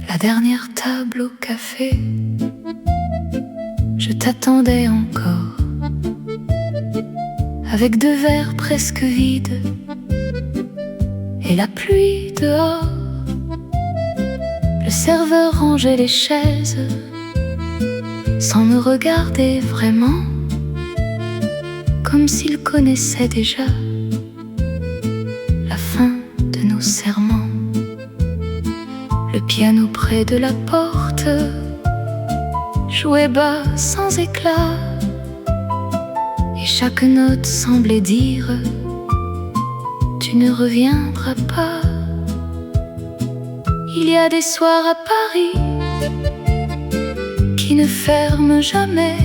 La dernière table au café, je t'attendais encore, avec 2 verres presque vides et la pluie dehors. Le serveur rangeait les chaises sans me regarder vraiment, comme s'il connaissait déjà la fin de nos serments. Le piano près de la porte jouait bas sans éclat, et chaque note semblait dire: tu ne reviendras pas. Il y a des soirs à Paris qui ne ferment jamais.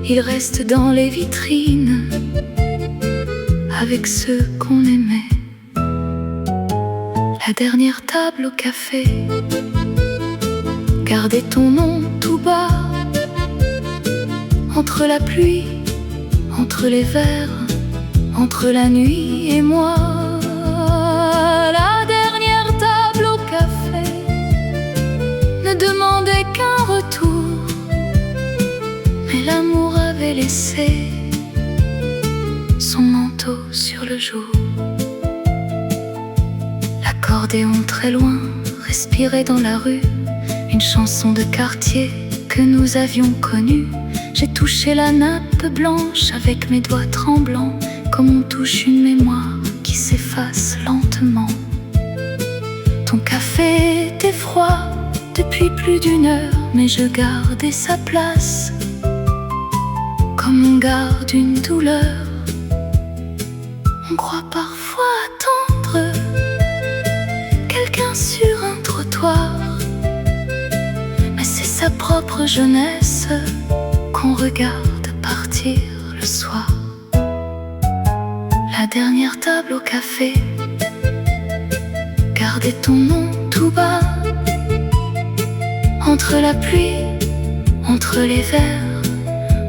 Ils restent dans les vitrines avec ceux qu'on aimait. La dernière table au café, gardez ton nom tout bas, entre la pluie, entre les verres, entre la nuit et moi. La dernière table au café ne demandait qu'un retour, mais l'amour avait laissé son manteau sur le jour. L'accordéon très loin respirait dans la rue une chanson de quartier que nous avions connue. J'ai touché la nappe blanche avec mes doigts tremblants, comme on touche une mémoire qui s'efface lentement. Ton café était froid depuis plus d'1 heure, mais je gardais sa place comme on garde une douleur. On croit parfois attendre quelqu'un sur un trottoir, mais c'est sa propre jeunesse qu'on regarde partir le soir. La dernière table au café, gardez ton nom tout bas, entre la pluie, entre les verres,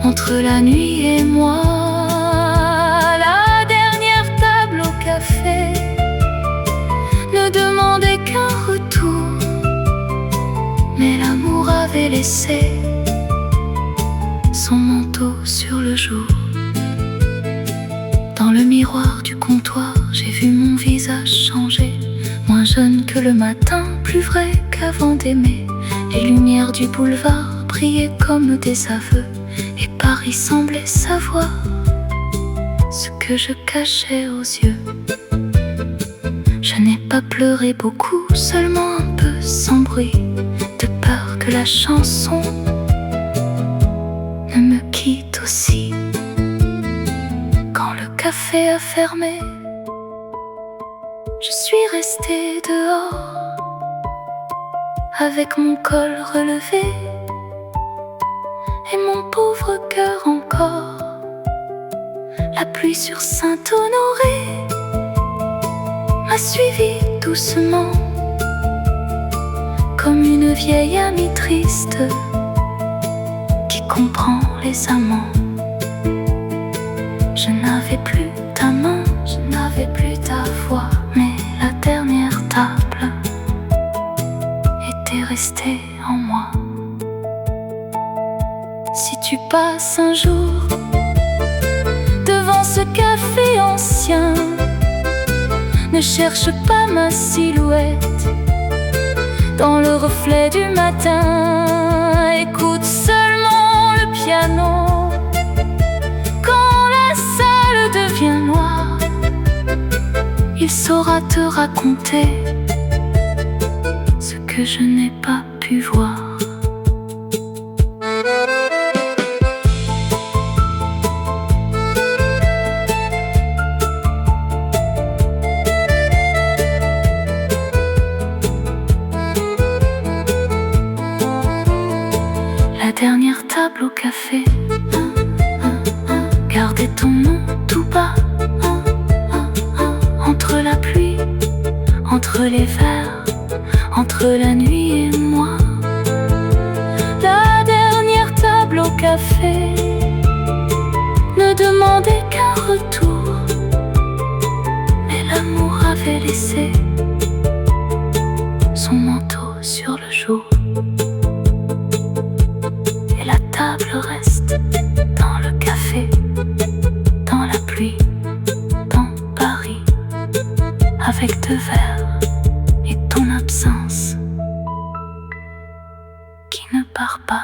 entre la nuit et moi. La dernière table au café ne demandait qu'un retour, mais l'amour avait laissé son manteau sur le jour. Dans le miroir du comptoir, j'ai vu mon visage changer, moins jeune que le matin, plus vrai qu'avant d'aimer. Les lumières du boulevard brillaient comme des aveux, et Paris semblait savoir ce que je cachais aux yeux. Je n'ai pas pleuré beaucoup, seulement un peu sans bruit, de peur que la chanson ne me quitte aussi. Quand le café a fermé, je suis restée dehors avec mon col relevé et mon pauvre cœur encore. La pluie sur Saint-Honoré m'a suivi doucement, comme une vieille amie triste qui comprend les amants. Je n'avais plus ta main, je n'avais plus ta voix, mais la dernière table était restée en moi. Si tu passes un jour devant ce café ancien, ne cherche pas ma silhouette dans le reflet du matin. Écoute seulement le piano. Quand la salle devient noire, il saura te raconter ce que je n'ai pas pu voir. La dernière table au café, gardez ton nom tout bas, entre la pluie, entre les verres, entre la nuit et moi. sur le jour. Et la table reste dans le café, dans la pluie, dans Paris, avec 2 verres et ton absence qui ne part pas.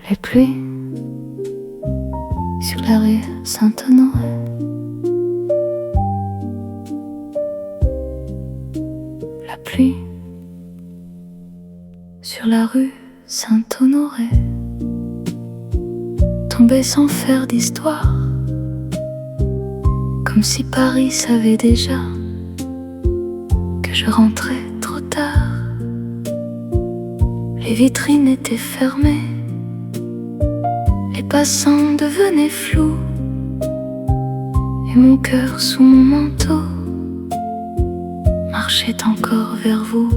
Les pluies sur la rue Saint-Honoré. La pluie sur la rue Saint-Honoré. Tombait sans faire d'histoire, comme si Paris savait déjà que je rentrais trop tard. Les vitrines étaient fermées, les passants devenaient flous, et mon cœur sous mon manteau marchait encore vers vous.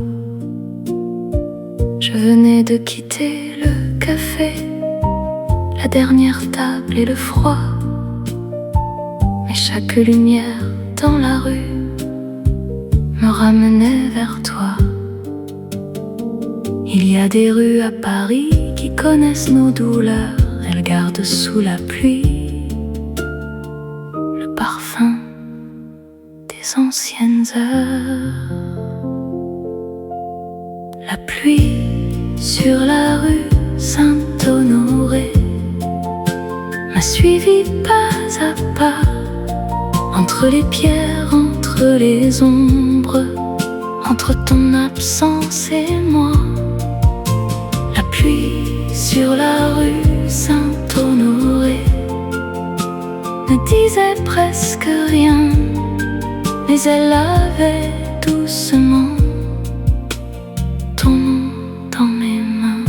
Je venais de quitter le café, la dernière table et le froid, mais chaque lumière dans la rue me ramenait vers toi. Il y a des rues à Paris qui connaissent nos douleurs. Elles gardent sous la pluie le parfum des anciennes heures. La pluie sur la rue Saint-Honoré m'a suivi pas à pas, entre les pierres, entre les ombres, entre ton absence et moi. La pluie sur la rue Saint-Honoré ne disait presque rien, mais elle avait doucement ton nom dans mes mains.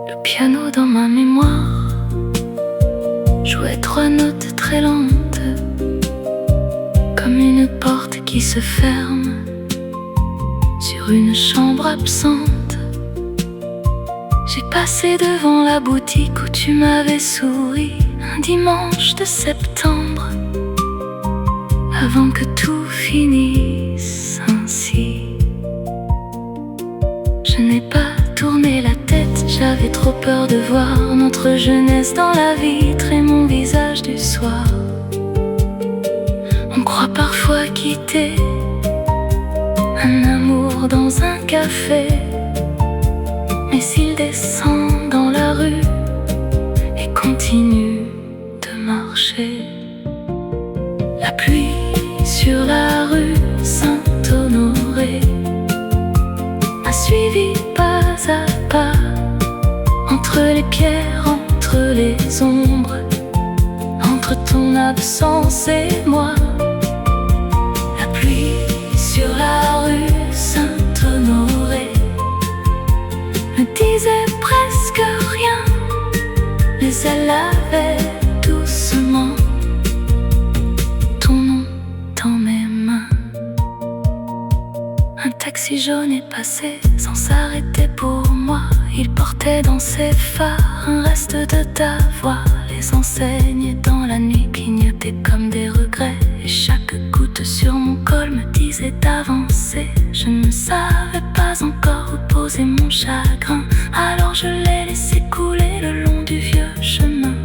Le piano dans ma mémoire jouait 3 notes très lentes, comme une porte qui se ferme sur une chambre absente. J'ai passé devant la boutique où tu m'avais souri un dimanche de septembre, avant que tout finisse ainsi. Je n'ai pas tourné la tête, j'avais trop peur de voir notre jeunesse dans la vitre et mon visage du soir. On croit parfois quitter un amour dans un café, mais s'il descend dans la rue et continue de marcher. La pluie sur la rue Saint-Honoré m'a suivi pas à pas, entre les pierres, entre les ombres, entre ton absence et moi. La pluie sur la rue Saint-Honoré ne disait presque rien, mais elle avait doucement ton nom dans mes mains. Un taxi jaune est passé sans s'arrêter pour moi. Il portait dans ses phares un reste de ta voix. Les enseignes dans la nuit clignotaient comme des regrets, et chaque goutte sur mon col me disait d'avancer. Je ne savais pas encore où poser mon chagrin, alors je l'ai laissé couler le long du vieux chemin.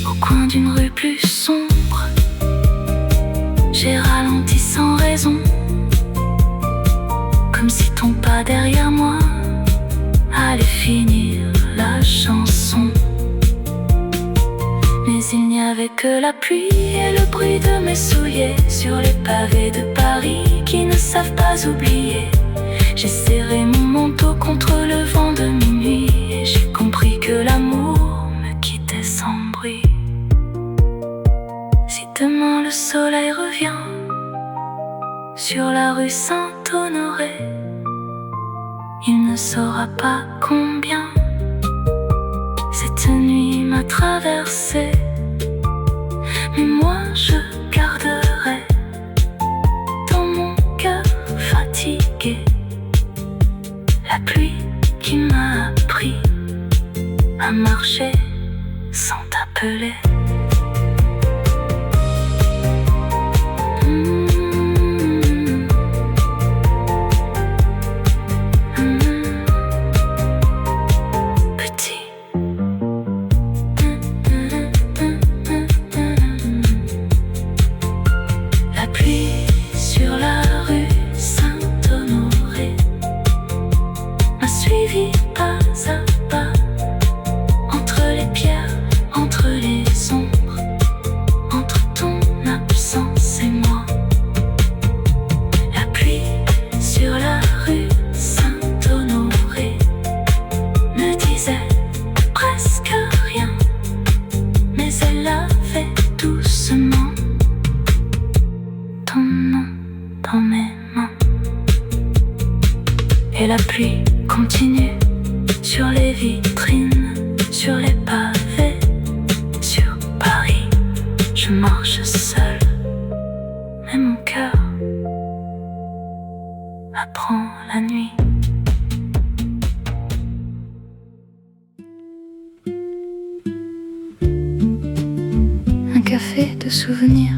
Au coin d'une rue plus sombre, j'ai ralenti sans raison, comme si ton pas derrière moi allait finir la chanson. Mais il n'y avait que la pluie et le bruit de mes souliers sur les pavés de Paris qui ne savent pas oublier. J'ai serré mon manteau contre le vent de minuit et j'ai compris que l'amour me quittait sans bruit. Si demain le soleil revient sur la rue Saint-Honoré, il ne saura pas combien cette nuit m'a traversé, mais moi je garderai dans mon cœur fatigué La pluie qui m'a appris à marcher sans t'appeler. Petit. La pluie sur la rue Saint-Honoré m'a suivi pas à pas, entre les pierres, entre les ombres, entre ton absence et moi. La pluie sur la rue Saint-Honoré ne disait presque rien, mais elle avait doucement ton nom dans mes mains. Et la pluie continue sur les vitrines, sur les pavés, sur Paris. Je marche seule, mais mon cœur apprend la nuit. Un café de souvenirs.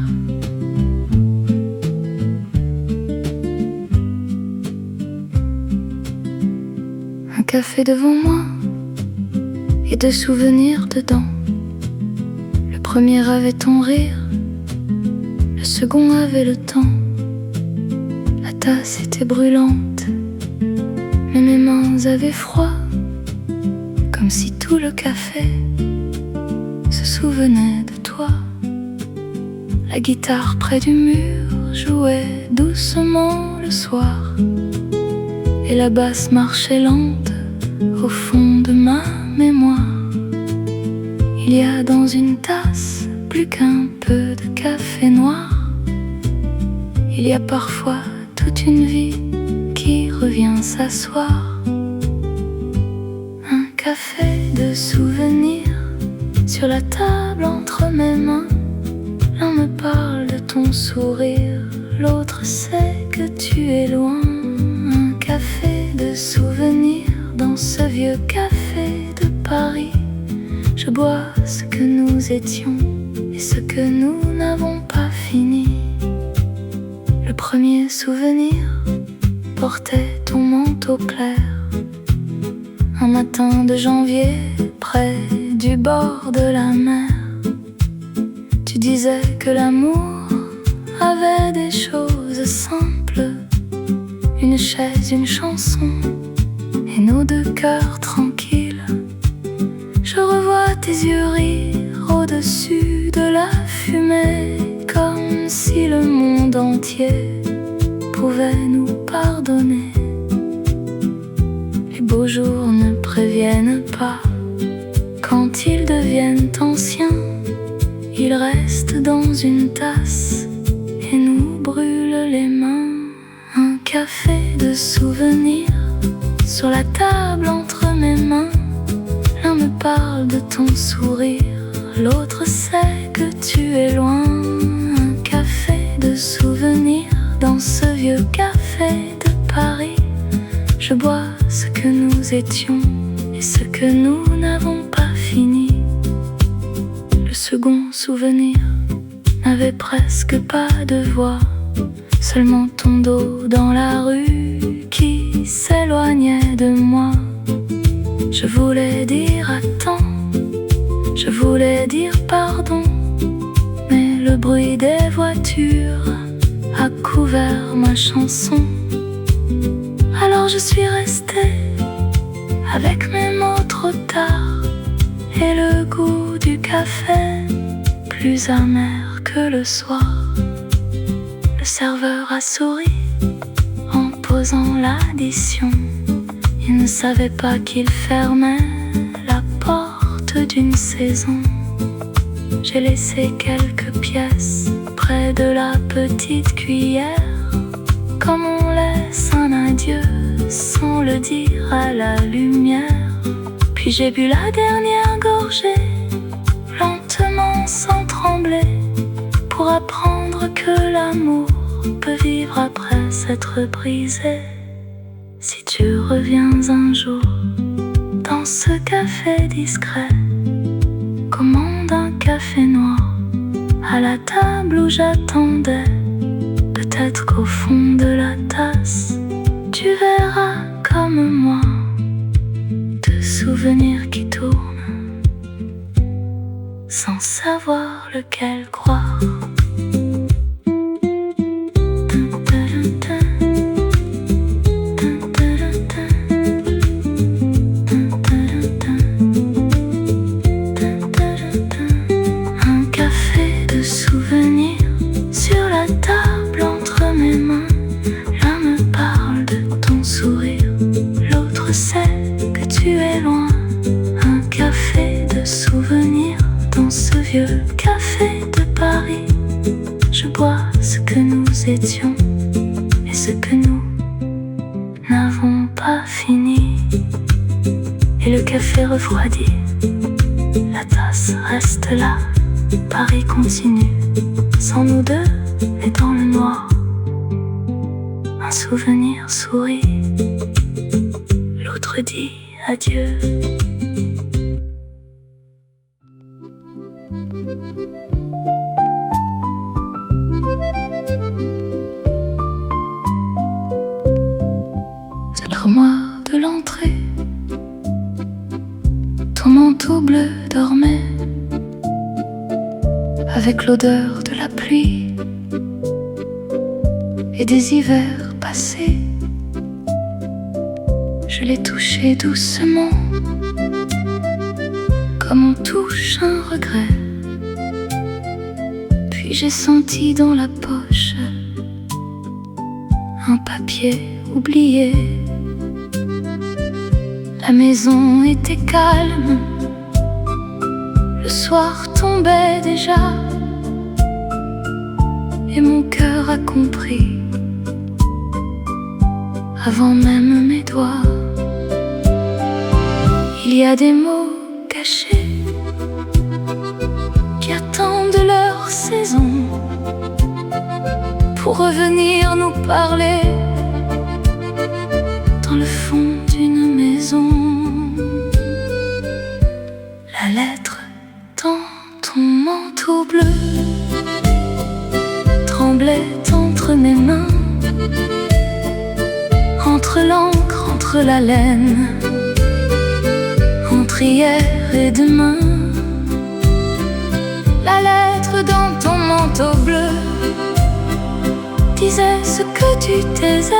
Un café devant moi et de souvenirs dedans. Le premier avait ton rire, le second avait le temps. La tasse était brûlante, mais mes mains avaient froid, comme si tout le café se souvenait de toi. La guitare près du mur jouait doucement le soir, et la basse marchait lente au fond de ma mémoire. Il y a dans une tasse plus qu'un peu de café noir. Il y a parfois toute une vie qui revient s'asseoir. Un café de souvenirs sur la table entre mes mains. L'un me parle de ton sourire, l'autre sait que tu es loin. Un café de souvenirs dans ce vieux café de Paris. Je bois ce que nous étions et ce que nous n'avons pas fini. Le premier souvenir portait ton manteau clair. Un matin de janvier, près du bord de la mer. Tu disais que l'amour avait des choses simples, une chaise, une chanson et nos deux cœurs tranquilles. Je revois tes yeux rire au-dessus de la fumée, comme si le monde entier pouvait nous pardonner. Les beaux jours ne préviennent pas, quand ils deviennent anciens, ils restent dans une tasse et nous brûlent les mains. Un café de souvenirs sur la table entre mes mains. L'un me parle de ton sourire, l'autre sait que tu es loin. Un café de souvenirs dans ce vieux café de Paris. Je bois ce que nous étions et ce que nous n'avons pas fini. Le second souvenir n'avait presque pas de voix, seulement ton dos dans la rue qui s'éloignait de moi. Je voulais dire attends, je voulais dire pardon, mais le bruit des voitures a couvert ma chanson. Alors je suis restée avec mes mots trop tard et le goût du café plus amer que le soir. Le serveur a souri en posant l'addition. Il ne savait pas qu'il fermait la porte d'une saison. J'ai laissé quelques pièces près de la petite cuillère, comme on laisse un adieu sans le dire à la lumière. Puis j'ai bu la dernière gorgée, lentement sans trembler, pour apprendre que l'amour peut vivre après s'être brisé. Si tu reviens un jour dans ce café discret, commande un café noir à la table où j'attendais. Peut-être qu'au fond de la tasse, tu verras comme moi de souvenirs qui tournent sans savoir lequel croire. Un café de souvenirs sur la table entre mes mains. L'un me parle de ton sourire, l'autre sait que tu es loin. Un café de souvenirs dans ce vieux café de Paris. Je bois ce que nous étions et ce que nous n'avons pas fini. Et le café refroidit, la tasse reste là, Paris continue, sans nous deux et dans le noir. Un souvenir sourit, l'autre dit adieu. C'est l'armoire de l'entrée, ton manteau bleu dormait avec l'odeur de la pluie et des hivers passés. Je l'ai touché doucement, comme on touche un regret. Puis j'ai senti dans la poche un papier oublié. La maison était calme, le soir tombait déjà, et mon cœur a compris avant même mes doigts. Il y a des mots cachés qui attendent leur saison pour revenir nous parler dans le fond d'une maison. La lettre dans ton manteau bleu tremblait entre mes mains, entre l'encre, entre la laine, entre hier et demain. La lettre dans ton manteau bleu disait ce que tu taisais,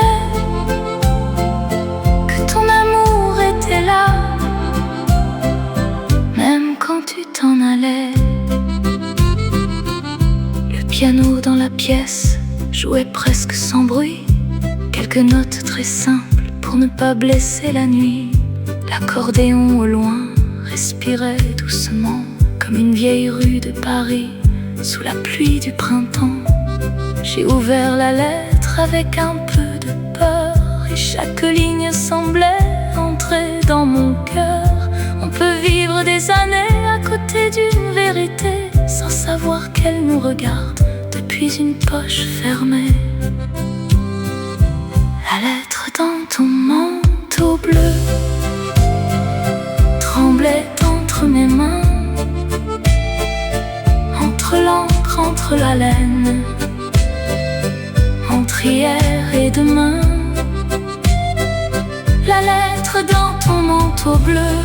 que ton amour était là, même quand tu t'en allais. Le piano dans la pièce jouait presque sans bruit, quelques notes très simples pour ne pas blesser la nuit. L'accordéon au loin respirait doucement, comme une vieille rue de Paris sous la pluie du printemps. J'ai ouvert la lettre avec un peu de peur, et chaque ligne semblait entrer dans mon cœur. On peut vivre des années à côté d'une vérité sans savoir qu'elle nous regarde depuis une poche fermée. La lettre dans ton manteau bleu tremblait entre mes mains, entre l'encre, entre la laine, entre hier et demain. La lettre dans ton manteau bleu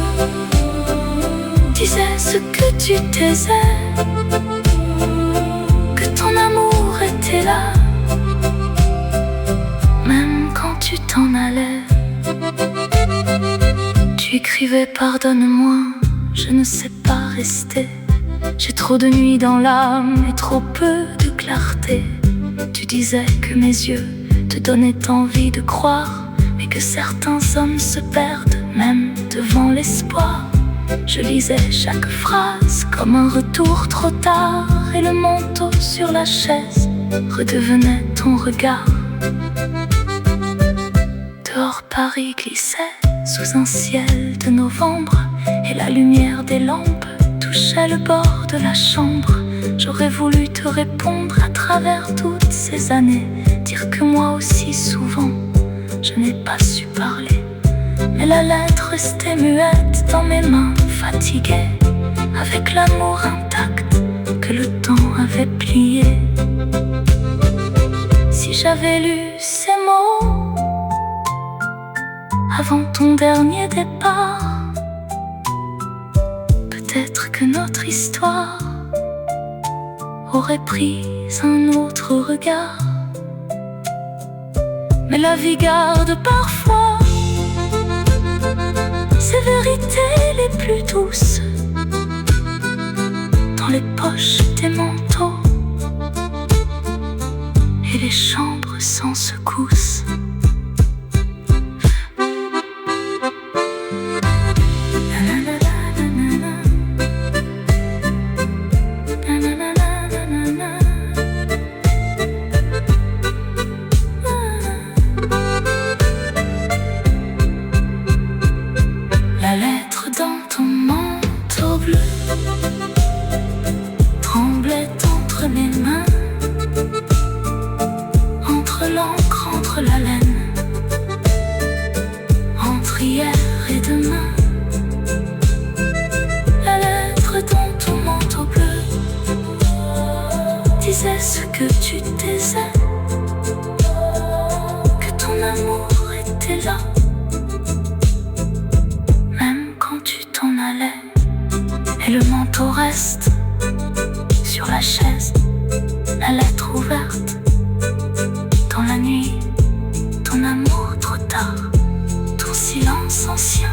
disait ce que tu taisais, que ton amour était là, même quand tu t'en allais. Tu écrivais pardonne-moi, je ne sais pas rester. J'ai trop de nuit dans l'âme et trop peu de clarté. Tu disais que mes yeux te donnaient envie de croire, mais que certains hommes se perdent même devant l'espoir. Je lisais chaque phrase comme un retour trop tard, et le manteau sur la chaise redevenait ton regard. Dehors Paris glissait sous un ciel de novembre, et la lumière des lampes touchait le bord de la chambre. J'aurais voulu te répondre à travers toutes ces années, dire que moi aussi souvent je n'ai pas su parler, mais la lettre restait muette dans mes mains fatiguées, avec l'amour intact que le temps avait plié. Si j'avais lu ces mots avant ton dernier départ, peut-être que notre histoire aurait pris un autre regard. Mais la vie garde parfois ces vérités les plus douces dans les poches des manteaux et les chambres sans secousse. La lettre dans ton manteau bleu tremblait entre mes mains, entre l'encre, entre la laine, entre hier et demain. La lettre dans ton manteau bleu disait ce que tu taisais, que ton amour était là, même quand tu t'en allais. Et le manteau reste sur la chaise, la lettre ouverte dans la nuit, ton amour trop tard, ton silence ancien,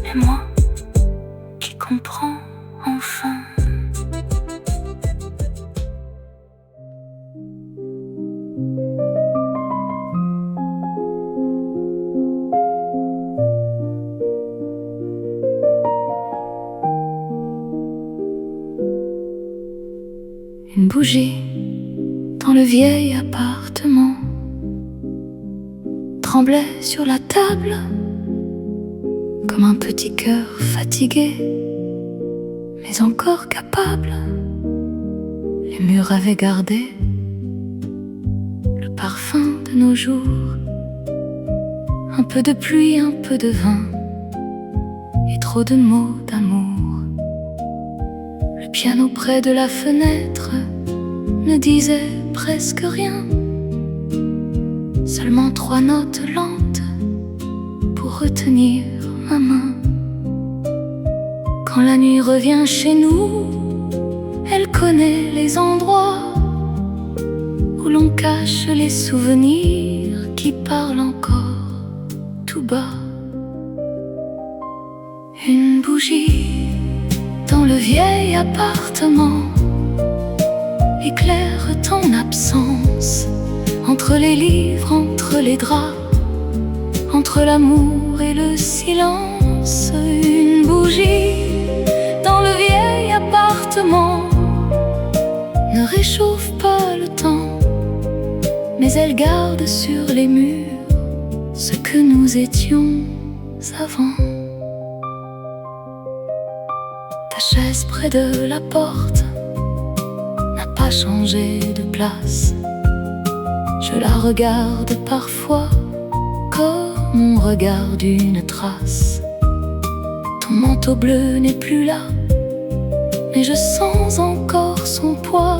et moi qui comprends enfin. Une bougie dans le vieil appartement tremblait sur la table comme un petit cœur fatigué, mais encore capable. Les murs avaient gardé le parfum de nos jours, un peu de pluie, un peu de vin et trop de mots d'amour. Le piano près de la fenêtre ne disait presque rien, seulement 3 notes lentes pour retenir ma main. Quand la nuit revient chez nous, elle connaît les endroits où l'on cache les souvenirs qui parlent encore tout bas. Une bougie dans le vieil appartement éclaire ton absence, entre les livres, entre les draps, entre l'amour et le silence. Une bougie dans le vieil appartement ne réchauffe pas le temps, mais elle garde sur les murs ce que nous étions avant. Ta chaise près de la porte n'a pas changé de place. Je la regarde parfois comme on regarde une trace. Ton manteau bleu n'est plus là, mais je sens encore son poids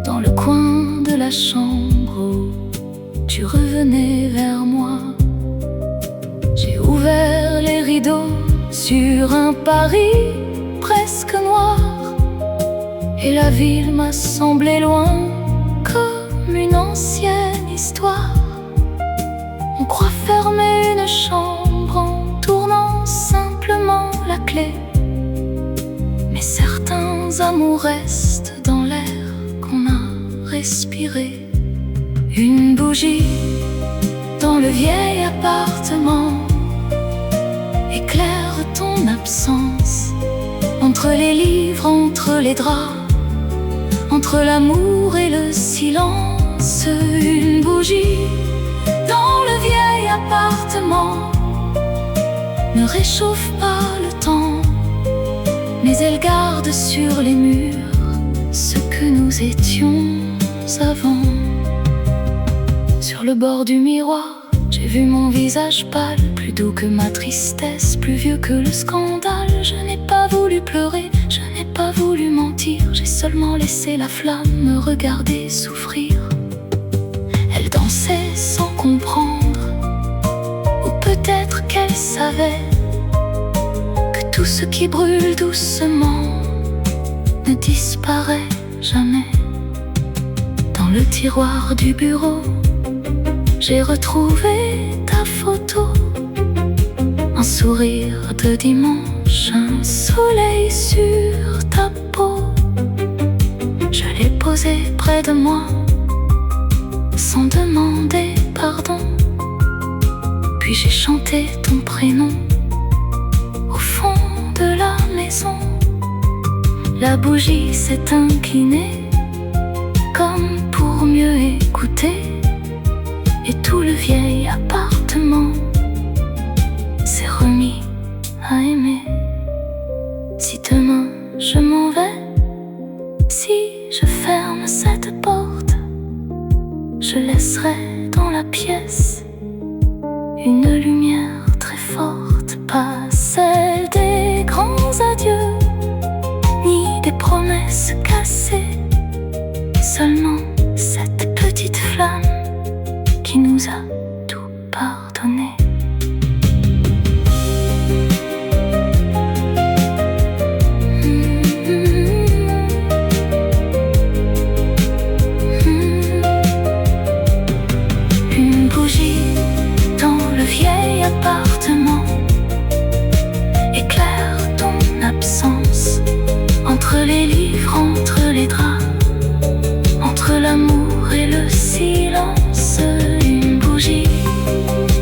dans le coin de la chambre où tu revenais vers moi. J'ai ouvert les rideaux sur un Paris presque noir, et la ville m'a semblé loin comme une ancienne histoire. On croit fermer une chambre en tournant simplement la clé, mais certains amours restent dans l'air qu'on a respiré. Une bougie dans le vieil appartement éclaire ton absence, entre les livres, entre les draps, entre l'amour et le silence. Une bougie dans le vieil appartement ne réchauffe pas le temps, mais elle garde sur les murs ce que nous étions avant. Sur Sur le bord du miroir, j'ai vu mon visage pâle, plus doux que ma tristesse, plus vieux que le scandale. Je n'ai pas voulu pleurer, je n'ai pas voulu mentir, j'ai seulement laissé la flamme me regarder souffrir. Elle dansait sans comprendre, ou peut-être qu'elle savait que tout ce qui brûle doucement ne disparaît jamais. Dans le tiroir du bureau, j'ai retrouvé ta photo, un sourire de dimanche, un soleil sur ta peau. Je l'ai posé près de moi, sans demander pardon. Puis j'ai chanté ton prénom, au fond de la maison. La bougie s'est inclinée, comme pour mieux écouter. Et tout le vieil appartement s'est remis à aimer. Si demain je m'en vais, si je ferme cette porte, je laisserai dans la pièce une lumière très forte, pas celle des grands adieux, ni des promesses cassées, seulement cette petite flamme qui nous a tout pardonné. Une bougie dans le vieil appartement éclaire ton absence, entre les livres, entre les draps, entre l'amour et le silence. Une bougie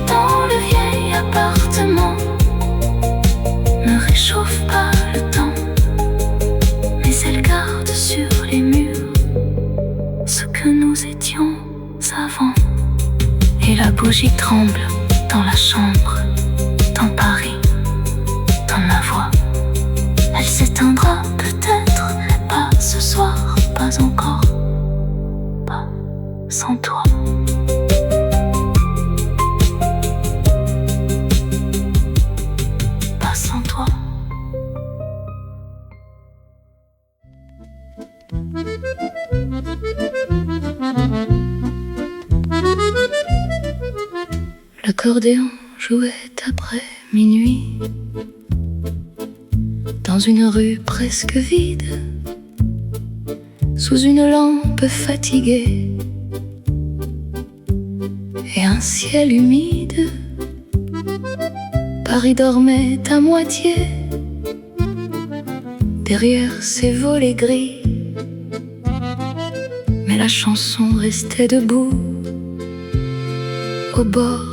dans le vieil appartement ne réchauffe pas le temps, mais elle garde sur les murs ce que nous étions avant. Et la bougie tremble dans la chambre, dans Paris, dans ma voix. Elle s'éteindra peut-être, mais pas ce soir, pas encore, pas sans toi. Pas sans toi. L'accordéon jouait après minuit, dans une rue presque vide, sous une lampe fatiguée et un ciel humide. Paris dormait à moitié derrière ses volets gris, mais la chanson restait debout au bord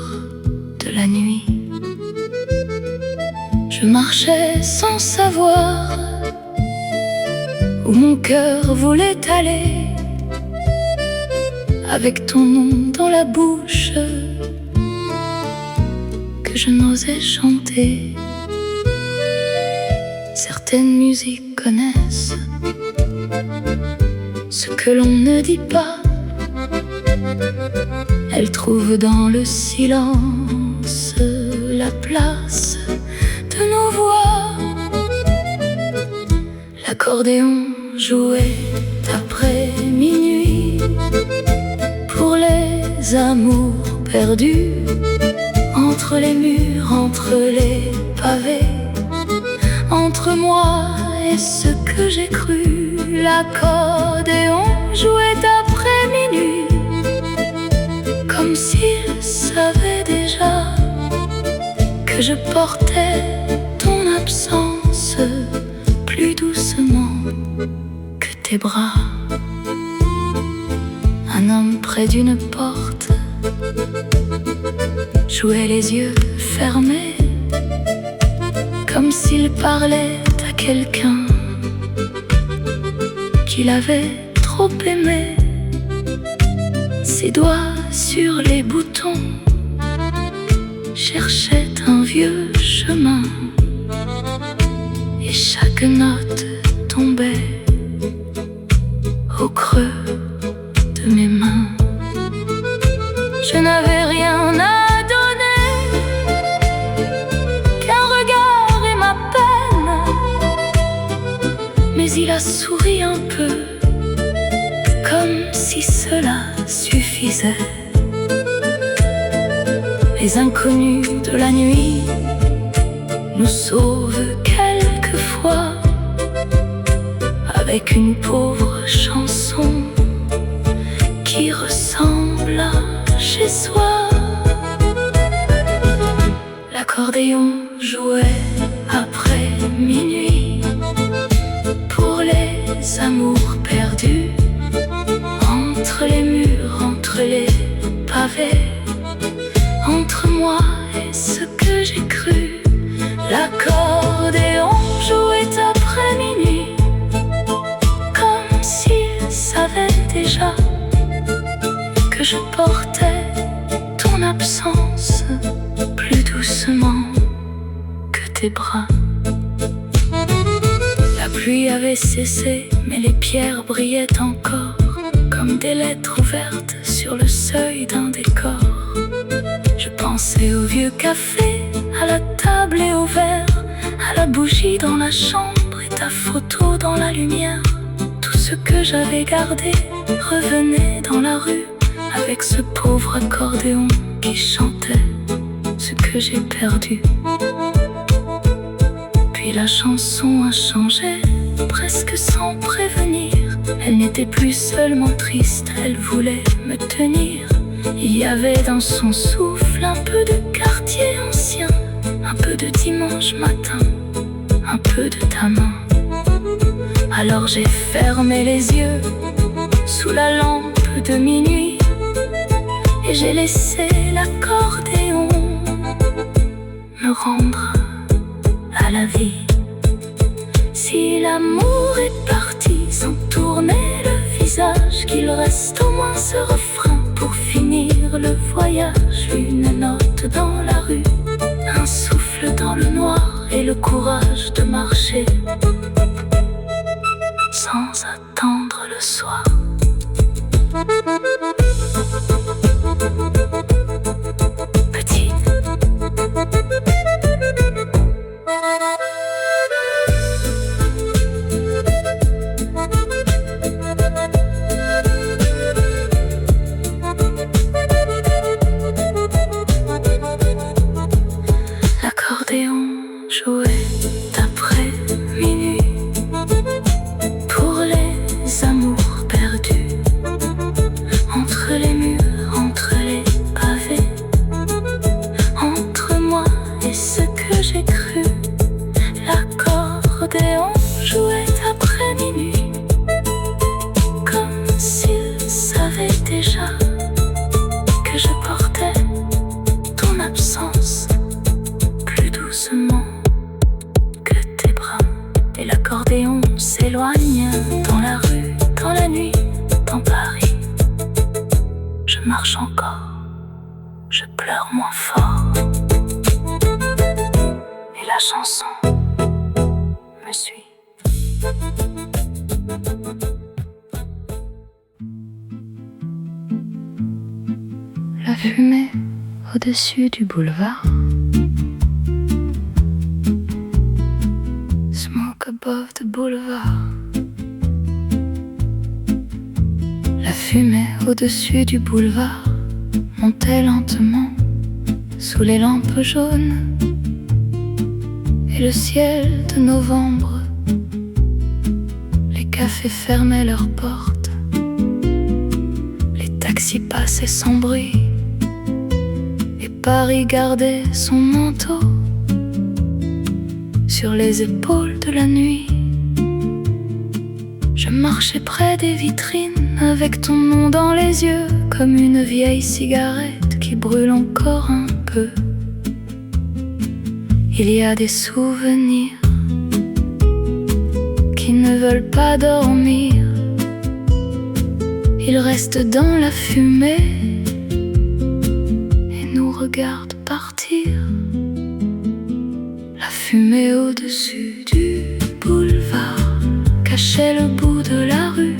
de la nuit. Je marchais sans savoir où mon cœur voulait aller, avec ton nom dans la bouche que je n'osais chanter. Certaines musiques connaissent ce que l'on ne dit pas. Elles trouvent dans le silence la place de nos voix. L'accordéon jouait après minuit pour les amours perdus, entre les murs, entre les pavés, entre moi et ce que j'ai cru. L'accordéon jouait après minuit, comme s'il savait déjà que je portais ton absence plus doucement que tes bras. Un homme près d'une porte jouait les yeux fermés, comme s'il parlait à quelqu'un qu'il avait trop aimé. Ses doigts sur les boutons cherchaient un vieux chemin, et chaque note tombait au creux de mes mains. Je a souri un peu, comme si cela suffisait. Les inconnus de la nuit nous sauvent quelquefois avec une pauvre chanson qui ressemble à chez soi. L'accordéon jouait après minuit pour les amours perdus, entre les murs, entre les pavés, entre moi et ce que j'ai cru. L'accordéon jouait après minuit, comme s'il savait déjà que je portais ton absence plus doucement que tes bras. La pluie avait cessé, mais les pierres brillaient encore, comme des lettres ouvertes sur le seuil d'un décor. Je pensais au vieux café, à la table et au verre, à la bougie dans la chambre et ta photo dans la lumière. Tout ce que j'avais gardé revenait dans la rue, avec ce pauvre accordéon qui chantait ce que j'ai perdu. Puis la chanson a changé, presque sans prévenir. Elle n'était plus seulement triste, elle voulait me tenir. Il y avait dans son souffle un peu de quartier ancien, un peu de dimanche matin, un peu de ta main. Alors j'ai fermé les yeux sous la lampe de minuit et j'ai laissé l'accordéon me rendre à la vie. Si l'amour est parti sans tourner le visage, qu'il reste au moins ce refrain pour finir le voyage. Une note dans la rue, un souffle dans le noir et le courage de marcher sans attendre le soir. Petite, l'accordéon jouait après minuit pour les amours perdus, entre les murs, entre les pavés, entre moi et ce que j'ai cru. L'accordéon jouait après minuit, comme s'il savait déjà que je portais ton absence plus doucement que tes bras. Et l'accordéon s'éloigne dans la rue, dans la nuit, dans Paris. Je marche encore, je pleure moins fort, et la chanson me suit. La fumée au-dessus du boulevard, smoke above the boulevard. La fumée au-dessus du boulevard montait lentement sous les lampes jaunes et le ciel de novembre. Les cafés fermaient leurs portes, les taxis passaient sans bruit, et Paris gardait son manteau sur les épaules de la nuit. Je marchais près des vitrines avec ton nom dans les yeux, comme une vieille cigarette qui brûle encore un peu. Il y a des souvenirs qui ne veulent pas dormir, ils restent dans la fumée et nous regardent partir. La fumée au-dessus du boulevard cachait le bout de la rue,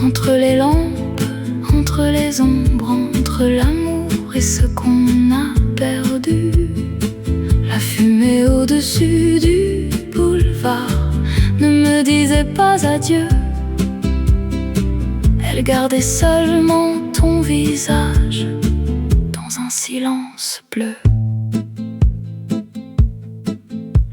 entre les lampes, entre les ombres, entre l'amour et ce qu'on a perdu. La fumée au-dessus du boulevard disait pas adieu. Elle gardait seulement ton visage dans un silence bleu.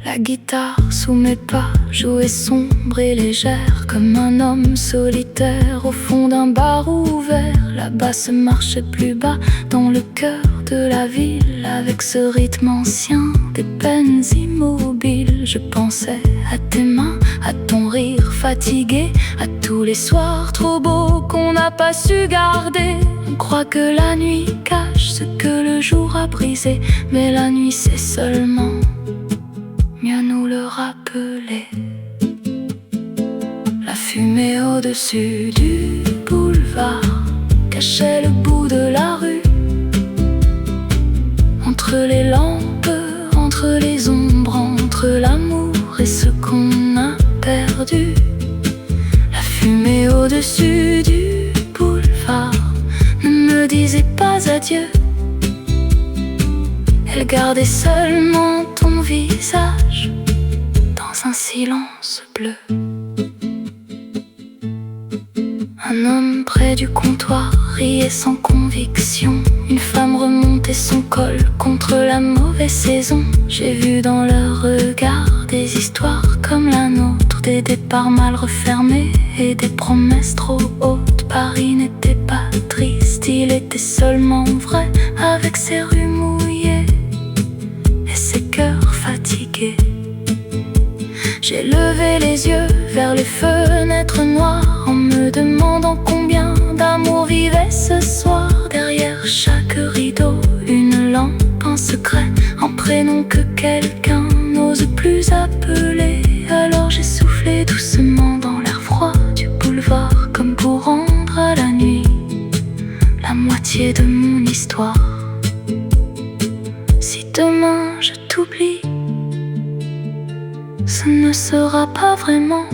La guitare sous mes pas jouait sombre et légère, comme un homme solitaire au fond d'un bar ouvert. La basse marchait plus bas dans le cœur de la ville, avec ce rythme ancien des peines immobiles. Je pensais à tes mains, à ton rire fatigué, à tous les soirs trop beaux qu'on n'a pas su garder. On croit que la nuit cache ce que le jour a brisé, mais la nuit c'est seulement mieux nous le rappeler. La fumée au-dessus du boulevard cachait le bout de la rue, entre les lampes, entre les ombres, entre l'amour et ce qu'on a perdu. La fumée au-dessus du boulevard ne me disait pas adieu. Elle gardait seulement ton visage dans un silence bleu. Un homme près du comptoir riait sans conviction. Une femme remontait son col contre la mauvaise saison. J'ai vu dans leur regard des histoires comme la nôtre, des départs mal refermés et des promesses trop hautes. Paris n'était pas triste, il était seulement vrai, avec ses rues mouillées et ses cœurs fatigués. J'ai levé les yeux vers les fenêtres noires en me demandant combien d'amour vivait ce soir. Derrière chaque rideau, une lampe, un secret, un prénom que quelqu'un n'ose plus appeler. Alors j'ai soufflé doucement dans l'air froid du boulevard, comme pour rendre à la nuit la moitié de mon histoire. Si demain je t'oublie, ce ne sera pas vraiment.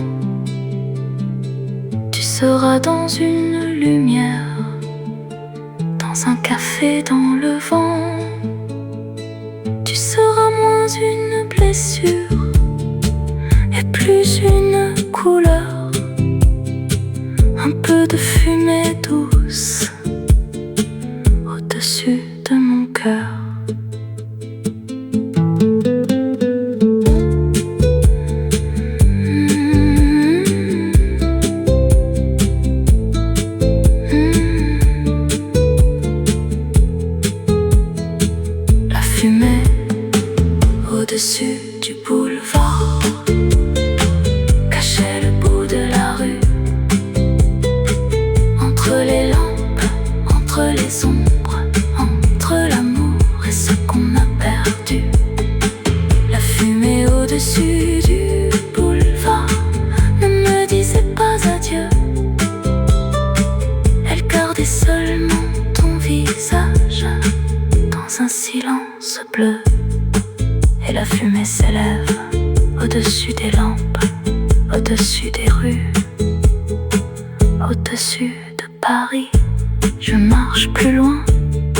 Tu seras dans une lumière, dans un café dans le vent. Tu seras moins une blessure et plus une couleur, un peu de fumée douce au-dessus de mon cœur. Au-dessus du boulevard cachait le bout de la rue, entre les lampes, entre les ombres, entre l'amour et ce qu'on a perdu. La fumée au-dessus du boulevard ne me disait pas adieu. Elle gardait seulement ton visage dans un silence bleu. Et la fumée s'élève au-dessus des lampes, au-dessus des rues, au-dessus de Paris. Je marche plus loin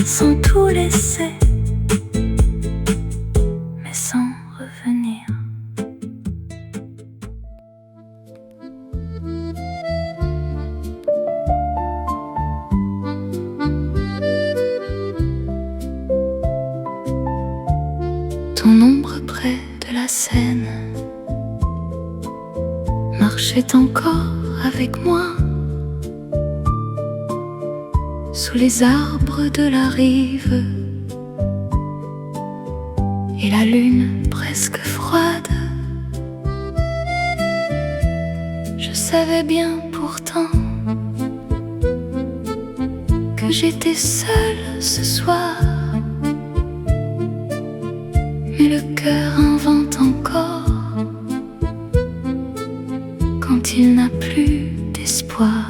sans tout laisser, mais sans revenir. Ton ombre près de la Seine marchait encore avec moi, sous les arbres de la rive, et la lune presque froide. Je savais bien pourtant que j'étais seule ce soir, mais le cœur invente encore quand il n'a plus d'espoir.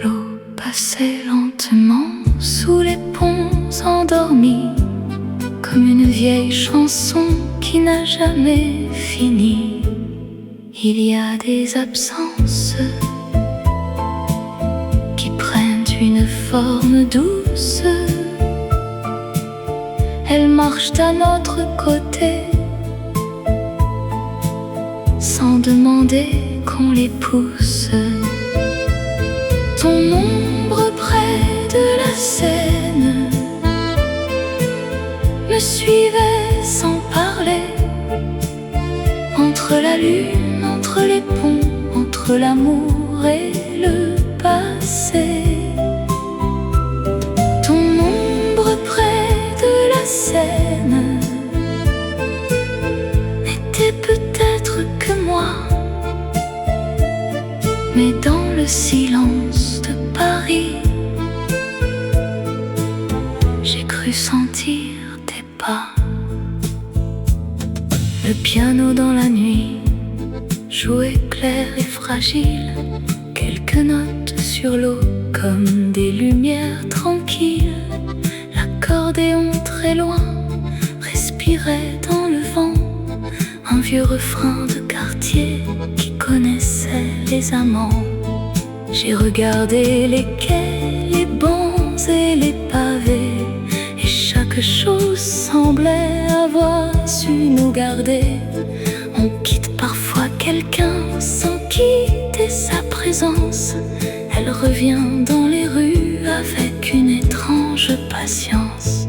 L'eau passait lentement sous les ponts endormis, comme une vieille chanson qui n'a jamais fini. Il y a des absences qui prennent une forme douce. Elles marchent à notre côté, sans demander qu'on les pousse. Ton ombre près de la Seine me suivait sans parler, entre la lune, entre les ponts, entre l'amour et le passé. Ton ombre près de la Seine n'était peut-être que moi, mais dans le silence de Paris, j'ai cru sentir tes pas. Le piano dans la nuit jouait clair et fragile, quelques notes sur l'eau comme des lumières tranquilles. L'accordéon très loin respirait dans le vent un vieux refrain de quartier qui connaissait les amants. J'ai regardé les quais, les bancs et les pavés, et chaque chose semblait avoir su nous garder. On quitte parfois quelqu'un sans quitter sa présence. Elle revient dans les rues avec une étrange patience.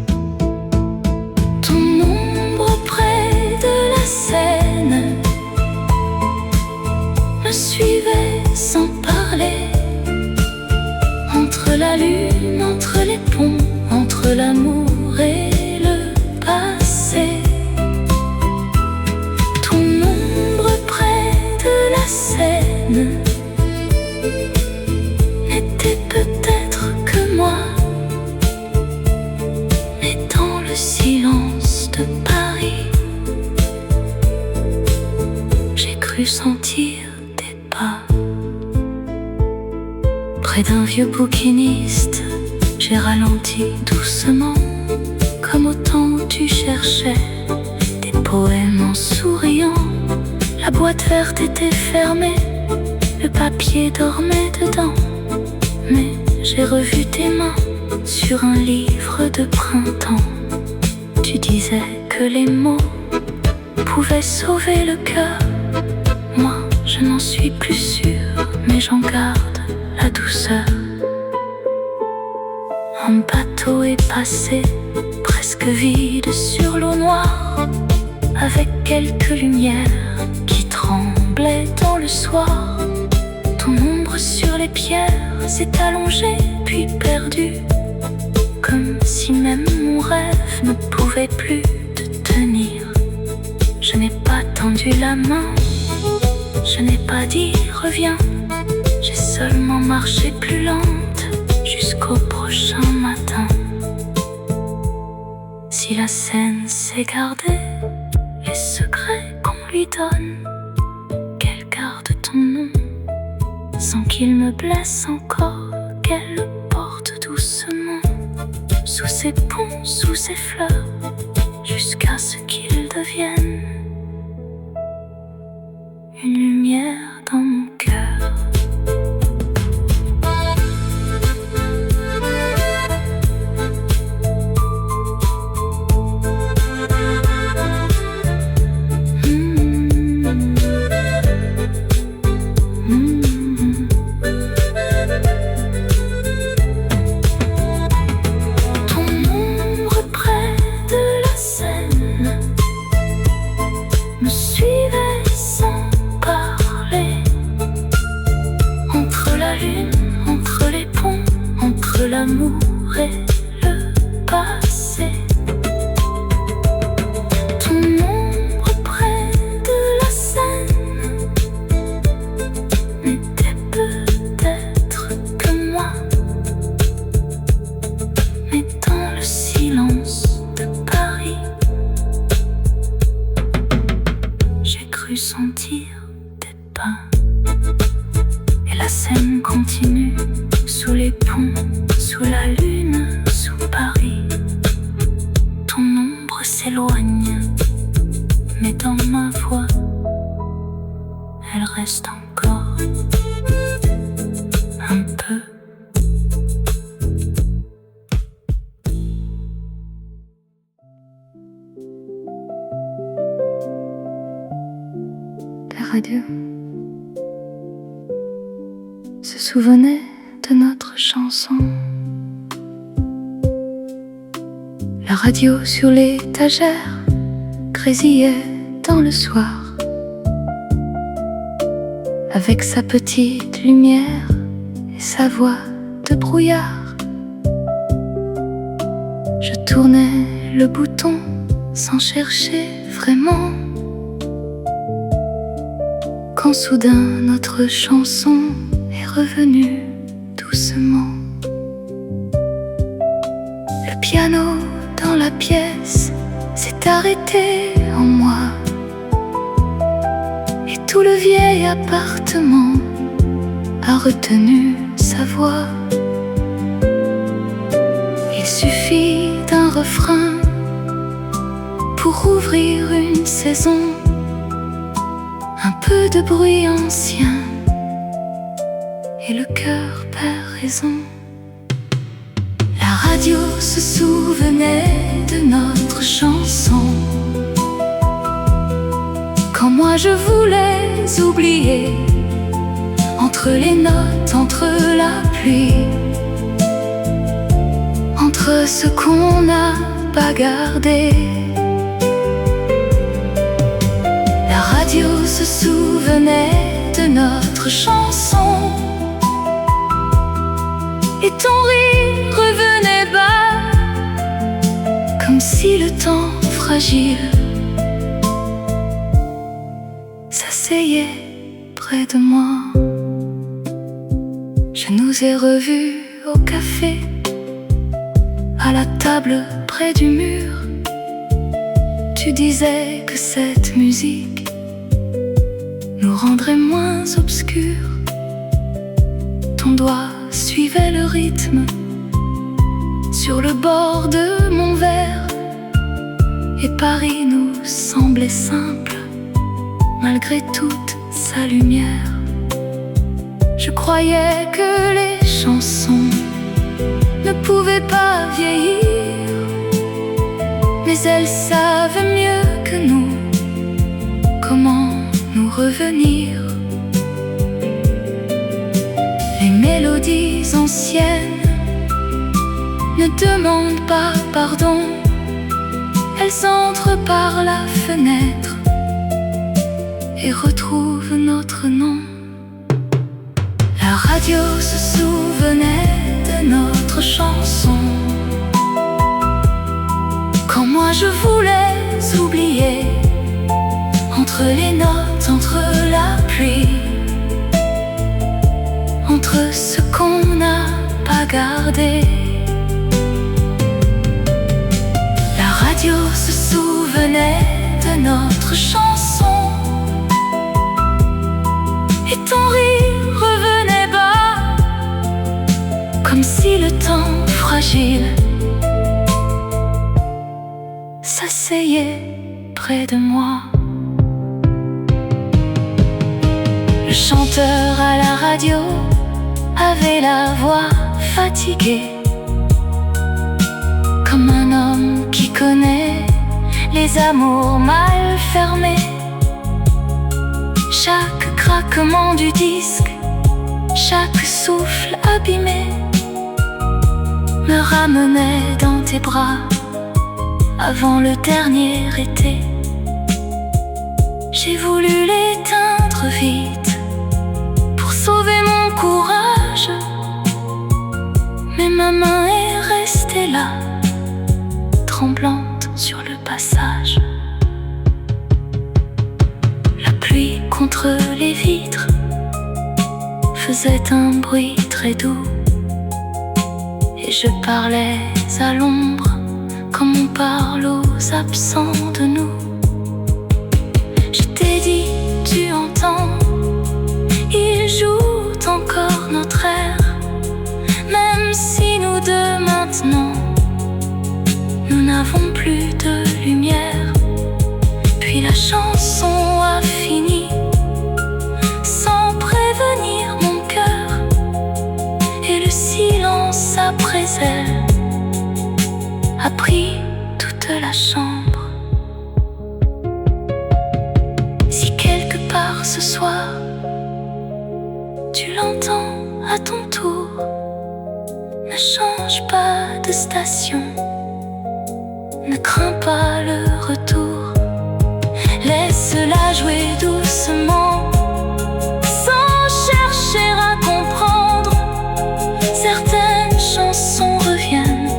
Ton ombre près de la Seine me suivait sans parler, entre la lune, entre les ponts, entre l'amour et le passé. Ton ombre près de la Seine n'était peut-être que moi, mais dans le silence de Paris, j'ai cru sentir tes pas. Près d'un vieux bouquiniste, j'ai ralenti doucement, comme au temps où tu cherchais des poèmes en souriant. La boîte verte était fermée, le papier dormait dedans, mais j'ai revu tes mains sur un livre de printemps. Tu disais que les mots pouvaient sauver le cœur. Moi, je n'en suis plus sûre, mais j'en garde la douceur. Un bateau est passé, presque vide sur l'eau noire, avec quelques lumières qui tremblaient dans le soir. Ton ombre sur les pierres s'est allongée puis perdue, comme si même mon rêve ne pouvait plus te tenir. Je n'ai pas tendu la main, je n'ai pas dit reviens, j'ai seulement marché plus lente jusqu'au prochain matin. Si la Seine sait garder les secrets qu'on lui donne, qu'elle garde ton nom sans qu'il me blesse encore, qu'elle le porte doucement sous ses ponts, sous ses fleurs, jusqu'à ce qu'il devienne une lumière dans mon cœur. L'amour et le passé. Ton ombre près de la Seine n'était peut-être que moi, mais dans le silence de Paris, j'ai cru sentir tes pas. Et la Seine continue sous les ponts, sous la lune, sous Paris. Ton ombre s'éloigne, mais dans ma voix, elle reste encore un peu. radio se souvenait de notre chanson. La radio sur l'étagère grésillait dans le soir, avec sa petite lumière et sa voix de brouillard. Je tournais le bouton sans chercher vraiment, quand soudain notre chanson est revenue doucement. Le piano dans la pièce s'est arrêté en moi, et tout le vieil appartement a retenu sa voix. Il suffit d'un refrain pour ouvrir une saison, un peu de bruit ancien et le cœur perd raison. La radio se souvenait de notre chanson, quand moi je voulais oublier, entre les notes, entre la pluie, entre ce qu'on n'a pas gardé. La radio se souvenait de notre chanson, et ton rire revenait bas, comme si le temps fragile s'asseyait près de moi. Je nous ai revus au café, à la table près du mur. Tu disais que cette musique nous rendrait moins obscurs. Ton doigt suivait le rythme sur le bord de mon verre, et Paris nous semblait simple malgré toute sa lumière. Je croyais que les chansons ne pouvaient pas vieillir, mais elles savaient mieux que nous comment nous revenir. Les mélodies anciennes ne demandent pas pardon, elles entrent par la fenêtre et retrouvent notre nom. La radio se souvenait de notre chanson, quand moi je voulais oublier, entre les notes, entre la pluie, entre ce qu'on n'a pas gardé. La radio se souvenait de notre chanson, et ton rire revenait bas, comme si le temps fragile s'asseyait près de moi. Le chanteur à la radio avait la voix fatiguée, comme un homme qui connaît les amours mal fermés. Chaque craquement du disque, chaque souffle abîmé me ramenait dans tes bras avant le dernier été. J'ai voulu l'éteindre vite pour sauver mon courage, mais ma main est restée là, tremblante sur le passage. La pluie contre les vitres faisait un bruit très doux, et je parlais à l'ombre comme on parle aux absents de nous. Je t'ai dit, tu entends, ils jouent encore notre air, même si nous deux maintenant nous n'avons plus de lumière. Puis la chanson a fini sans prévenir mon cœur, et le silence après elle a pris toute la chambre. Si quelque part ce à ton tour. Ne change pas de station, ne crains pas le retour. Laisse-la jouer doucement, sans chercher à comprendre. Certaines chansons reviennent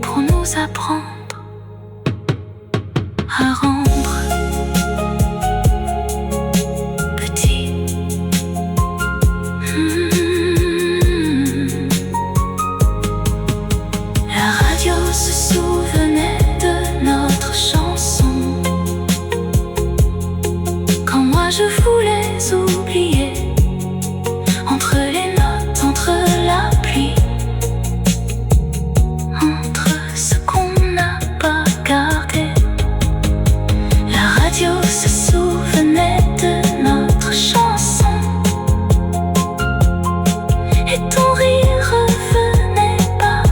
pour nous apprendre à rendre petit. La radio se souvenait de notre chanson quand moi je voulais oublier. Entre les notes, entre la pluie, entre ce qu'on n'a pas gardé, la radio se souvenait de notre chanson et ton rire revenait pas,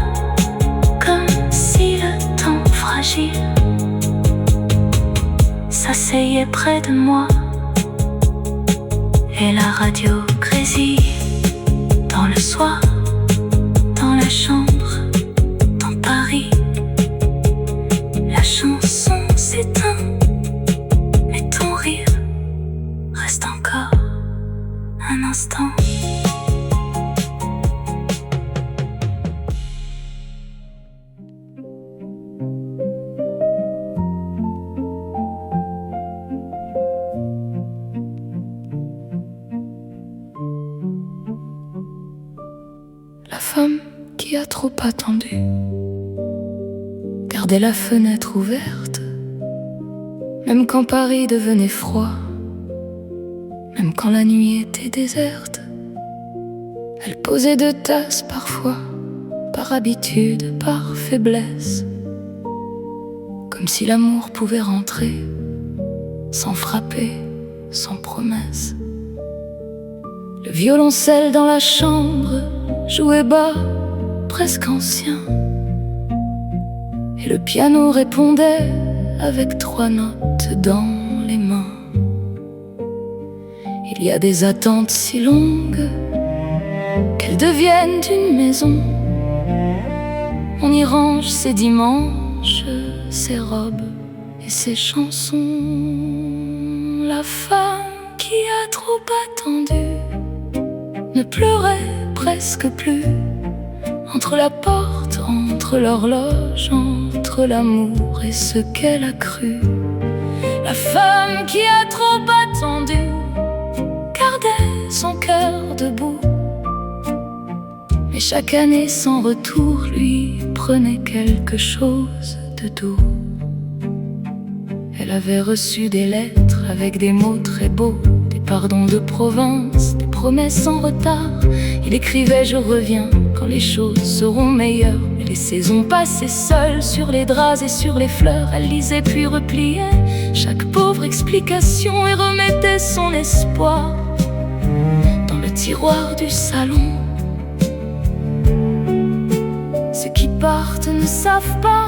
comme si le temps fragile s'asseyait près de moi. Et la radio grésille dans le soir, dans la chambre, dans Paris. La chanson s'éteint, mais ton rire reste encore un instant. La femme qui a trop attendu gardait la fenêtre ouverte, même quand Paris devenait froid, même quand la nuit était déserte. Elle posait 2 tasses parfois, par habitude, par faiblesse, comme si l'amour pouvait rentrer sans frapper, sans promesse. Le violoncelle dans la chambre jouait bas, presque ancien, et le piano répondait avec 3 notes dans les mains. Il y a des attentes si longues qu'elles deviennent une maison. On y range ses dimanches, ses robes et ses chansons. La femme qui a trop attendu ne pleurait presque plus, entre la porte, entre l'horloge, entre l'amour et ce qu'elle a cru. La femme qui a trop attendu gardait son cœur debout, mais chaque année sans retour lui prenait quelque chose de doux. Elle avait reçu des lettres avec des mots très beaux, des pardons de province, des promesses en retard. Il écrivait « Je reviens quand les choses seront meilleures ». Mais les saisons passaient seules sur les draps et sur les fleurs. Elle lisait puis repliait chaque pauvre explication et remettait son espoir dans le tiroir du salon. Ceux qui partent ne savent pas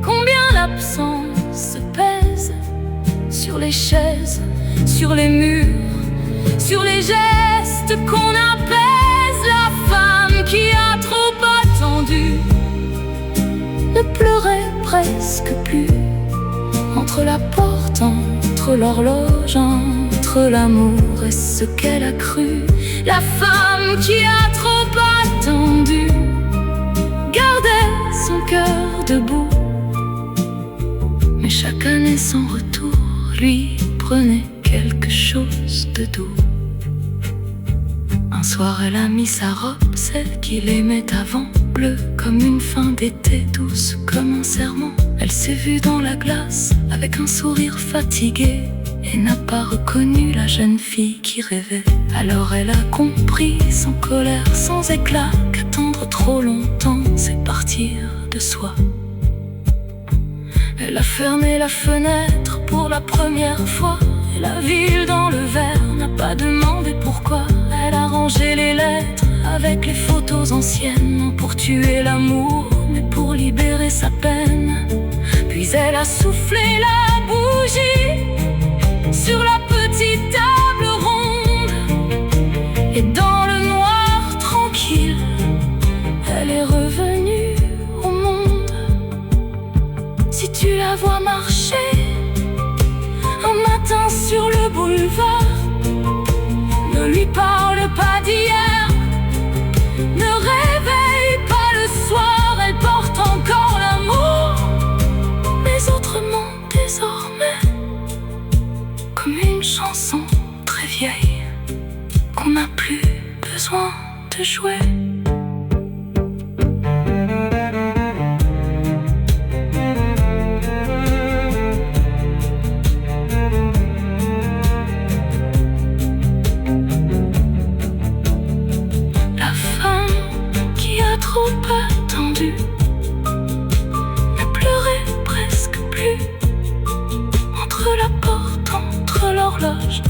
combien l'absence pèse sur les chaises, sur les murs, sur les gestes qu'on apaise. La femme qui a trop attendu ne pleurait presque plus, entre la porte, entre l'horloge, entre l'amour et ce qu'elle a cru. La femme qui a trop attendu gardait son cœur debout, mais chaque année sans retour lui prenait quelque chose de doux. Un soir elle a mis sa robe, celle qu'il aimait avant, bleue comme une fin d'été, douce comme un serment. Elle s'est vue dans la glace avec un sourire fatigué et n'a pas reconnu la jeune fille qui rêvait. Alors elle a compris, sans colère, sans éclat, qu'attendre trop longtemps c'est partir de soi. Elle a fermé la fenêtre pour la première fois, et la ville dans le verre n'a pas demandé pourquoi. Elle a rangé les lettres avec les photos anciennes, non pour tuer l'amour, mais pour libérer sa peine. Puis elle a soufflé la bougie sur la petite table ronde, et la vois marcher un matin sur le boulevard. Ne lui parle pas d'hier, ne réveille pas le soir. Elle porte encore l'amour, mais autrement désormais, comme une chanson très vieille qu'on n'a plus besoin de jouer. Trop attendu, ne pleurait presque plus. Entre la porte, entre l'horloge,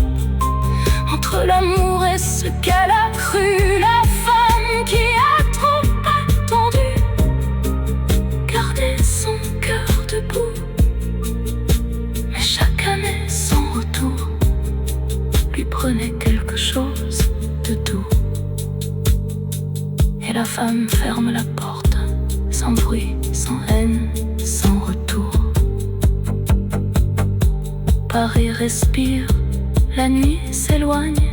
entre l'amour et ce qu'elle a cru. La femme qui a trop attendu gardait son cœur debout, mais chaque année son retour lui prenait quelque chose de doux. Et la femme ferme la porte, sans bruit, sans haine, sans retour. Paris respire, la nuit s'éloigne,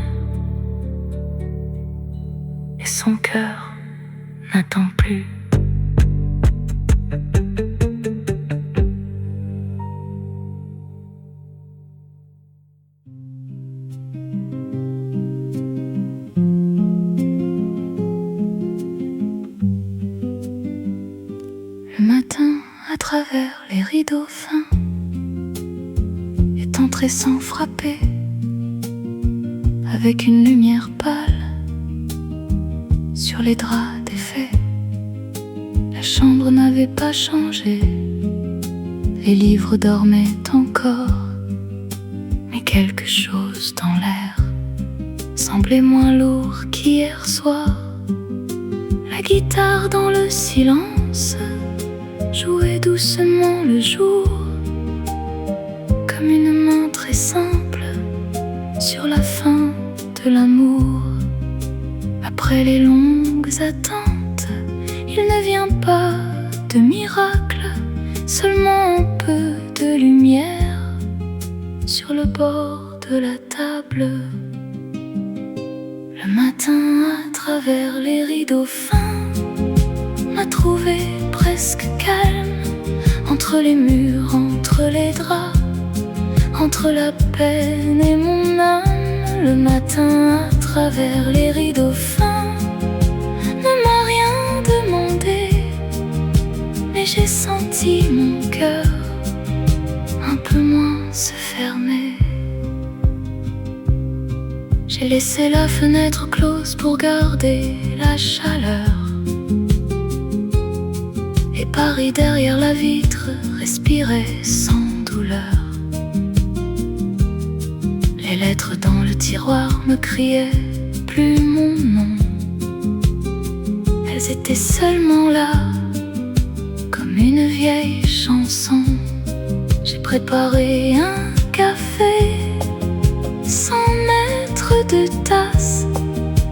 et son cœur n'attend plus. Le matin, à travers les rideaux fins, est entré sans frapper, avec une lumière pâle sur les draps défaits. La chambre n'avait pas changé, les livres dormaient encore, mais quelque chose dans l'air semblait moins lourd qu'hier soir. La guitare dans le silence jouait doucement le jour, comme une main très simple sur la fin de l'amour. Après les longues attentes, il ne vient pas de miracle, seulement un peu de lumière sur le bord de la table. Le matin, à travers les rideaux fins, m'a trouvé presque calme, entre les murs, entre les draps, entre la peine et mon âme. Le matin, à travers les rideaux fins, ne m'a rien demandé, mais j'ai senti mon cœur un peu moins se fermer. J'ai laissé la fenêtre close pour garder la chaleur, et Paris derrière la vitre respirait sans douleur. Les lettres dans le tiroir me criaient plus mon nom, elles étaient seulement là, comme une vieille chanson. J'ai préparé un café sans mettre de tasse,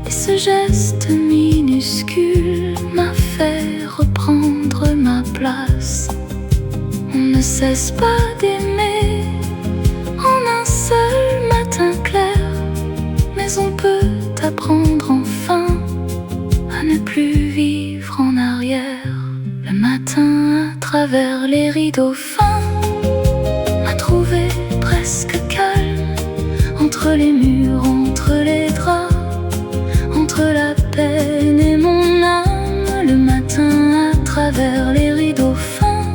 et ce geste minuscule m'a fait reprendre ma place. On ne cesse pas d'aimer en un seul matin clair, mais on peut apprendre enfin à ne plus vivre en arrière. Le matin, à travers les rideaux fins, m'a trouvé presque calme, entre les murs, entre les draps, entre la peine et mon âme. Le matin, à travers les rideaux fins,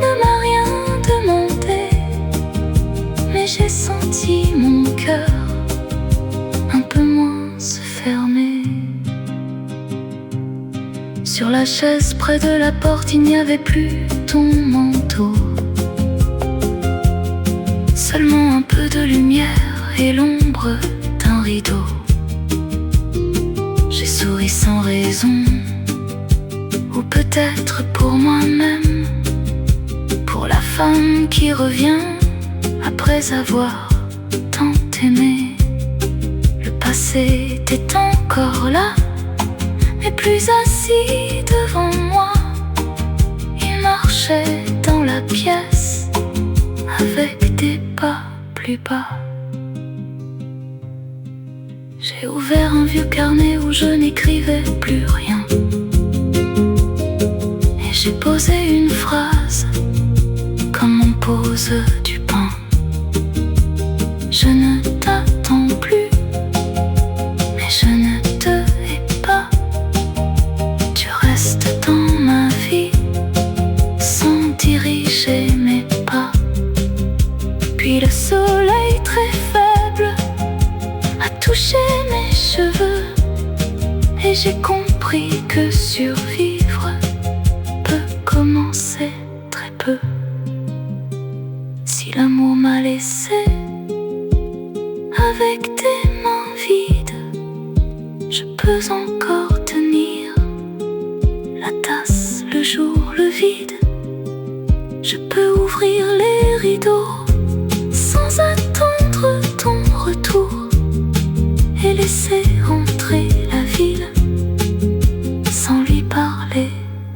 ne m'a rien demandé, mais j'ai senti mon cœur un peu moins se fermer. Sur la chaise près de la porte, il n'y avait plus ton manteau, seulement un peu de lumière et l'ombre d'un rideau. J'ai souri sans raison, ou peut-être pour moi-même, pour la femme qui revient après avoir tant aimé. Le passé était encore là, mais plus assis devant moi. Il marchait dans la la pièce avec des pas plus bas. J'ai ouvert un vieux carnet où je n'écrivais plus rien, et j'ai posé une phrase comme on pose du pain. Je ne t'attends plus, mais je ne te hais pas. Tu restes dans ma vie sans diriger mes pas. Puis le soleil très faible a touché mes cheveux, et j'ai compris que survivre peut commencer très peu. Si l'amour m'a laissé avec tes mains vides, je peux encore tenir la tasse le jour le vide. Je peux ouvrir les rideaux sans attendre ton retour et laisser entrer la ville sans lui parler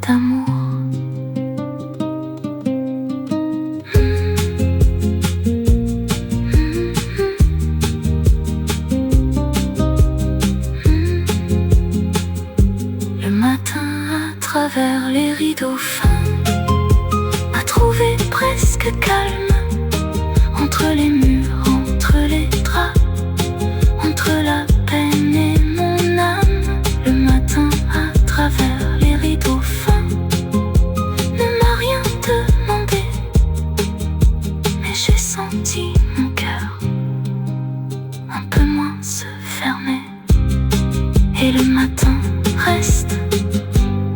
d'amour. Le matin, à travers les rideaux fins, m'a trouvé presque calme, entre les murs, entre les draps, entre la peine et mon âme. Le matin, à travers les rideaux fins, ne m'a rien demandé, mais j'ai senti mon cœur un peu moins se fermer. Et le matin reste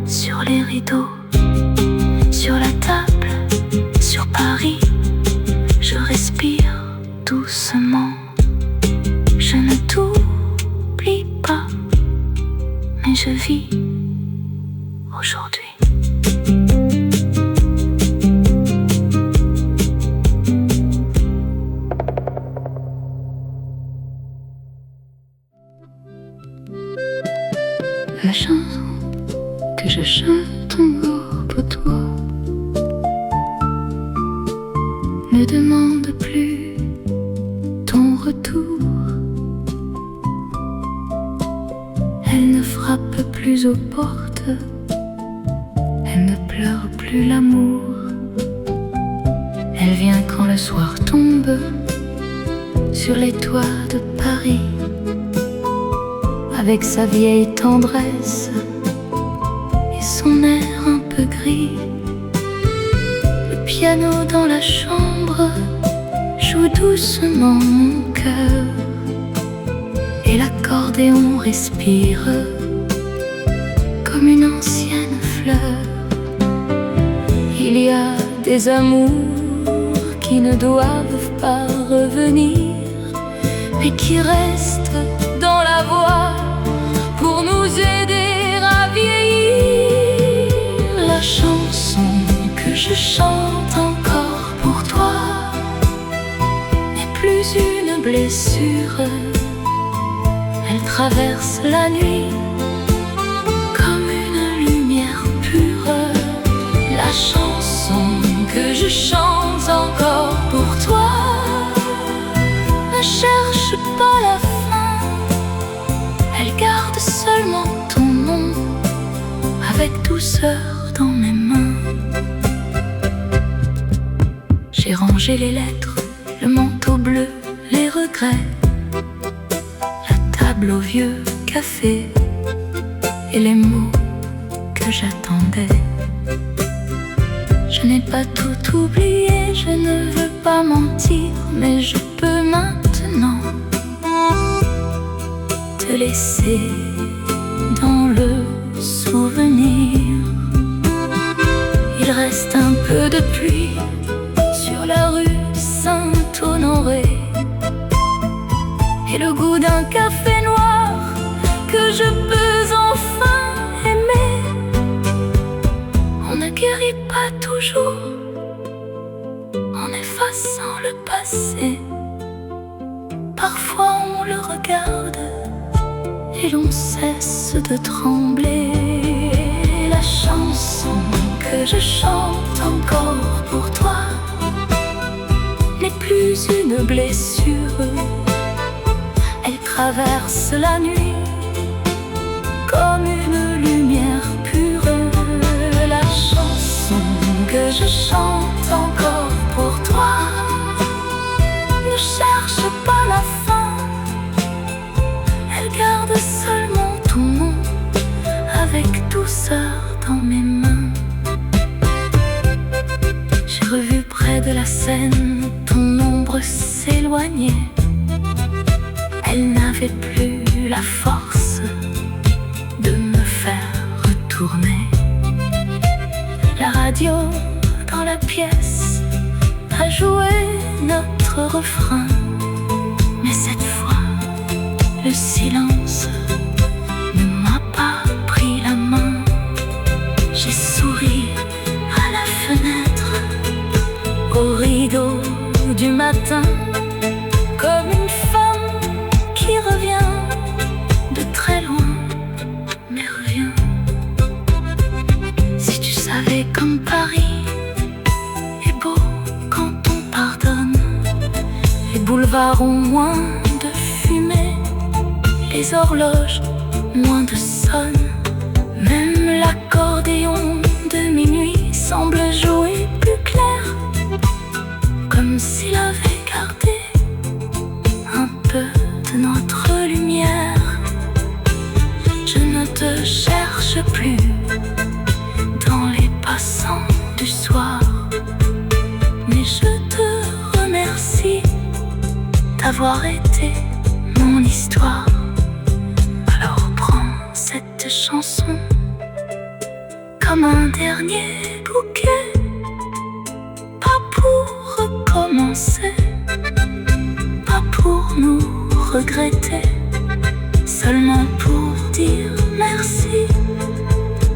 sur les rideaux, sur la table, sur Paris. Je respire doucement. Je ne t'oublie pas, mais je vis aujourd'hui. La chanson que je chante encore pour toi ne demande plus ton retour. Elle ne frappe plus aux portes, elle ne pleure plus l'amour. Elle vient quand le soir tombe sur les toits de Paris, avec sa vieille tendresse et son air un peu gris. Le piano dans la chambre joue doucement mon cœur, et l'accordéon respire comme une ancienne fleur. Il y a des amours qui ne doivent pas revenir, mais qui restent dans la voix pour nous aider à vieillir. La chanson que je chante encore pour toi n'est plus une blessure. Elle traverse la nuit comme une lumière pure. La chanson que je chante encore pour toi ne cherche pas la fin, elle garde seulement ton nom avec douceur dans mes mains. J'ai rangé les lettres, le manteau bleu, les regrets, la table au vieux café et les mots que j'attendais. Je n'ai pas tout oublié, je ne veux pas mentir, mais je peux maintenant te laisser dans le souvenir. Il reste un peu de pluie sur la rue Saint-Honoré et le goût d'un café noir que je peux enfin aimer. On ne guérit pas toujours en effaçant le passé. Parfois on le regarde et l'on cesse de trembler. La chanson que je chante encore pour toi plus une blessure. Elle traverse la nuit comme une lumière pure. La chanson que je chante encore pour toi ne cherche pas la fin. Elle garde seulement ton nom avec douceur dans mes mains. J'ai revu près de la Seine ton ombre s'éloigner. Elle n'avait plus la force de me faire retourner. La radio dans la pièce a joué notre refrain, mais cette fois le silence ne m'a pas pris la main. J'ai souri à la fenêtre, au rideau du matin, comme une femme qui revient de très loin, mais revient. Si tu savais comme Paris est beau quand on pardonne. Les boulevards ont moins de fumée, les horloges moins de sonne. Même l'accordéon de minuit semble jouer plus clair, comme s'il avait gardé un peu de notre lumière. Je ne te cherche plus dans les passants du soir, mais je te remercie d'avoir été mon histoire. Alors prends cette chanson comme un dernier bouquet, pas pour recommencer, pas pour nous regretter, seulement pour dire merci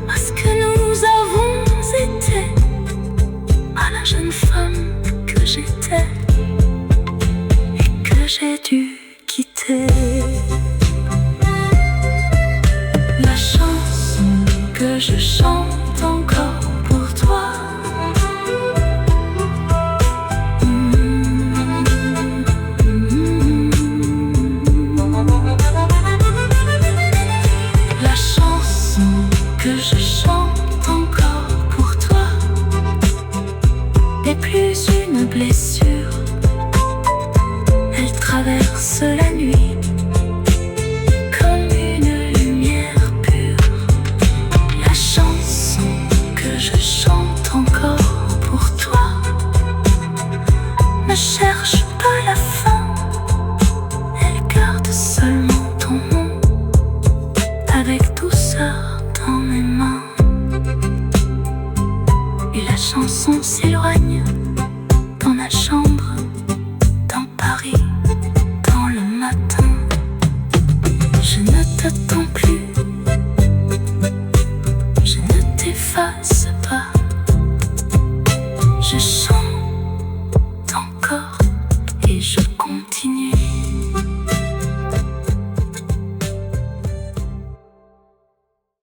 à ce que nous avons été, à la jeune femme que j'étais et que j'ai dû quitter. La chanson que je chante encore pour toi, la chanson que je chante encore pour toi n'est plus une blessure. Elle traverse la nuit comme une lumière pure. La chanson que je chante encore pour toi ne cherche pas la fin. Elle garde seulement ton nom avec douceur dans mes mains. Et la chanson s'éloigne dans ma chambre, dans Paris, dans le matin. Je ne t'attends plus, je ne t'efface pas. Je chante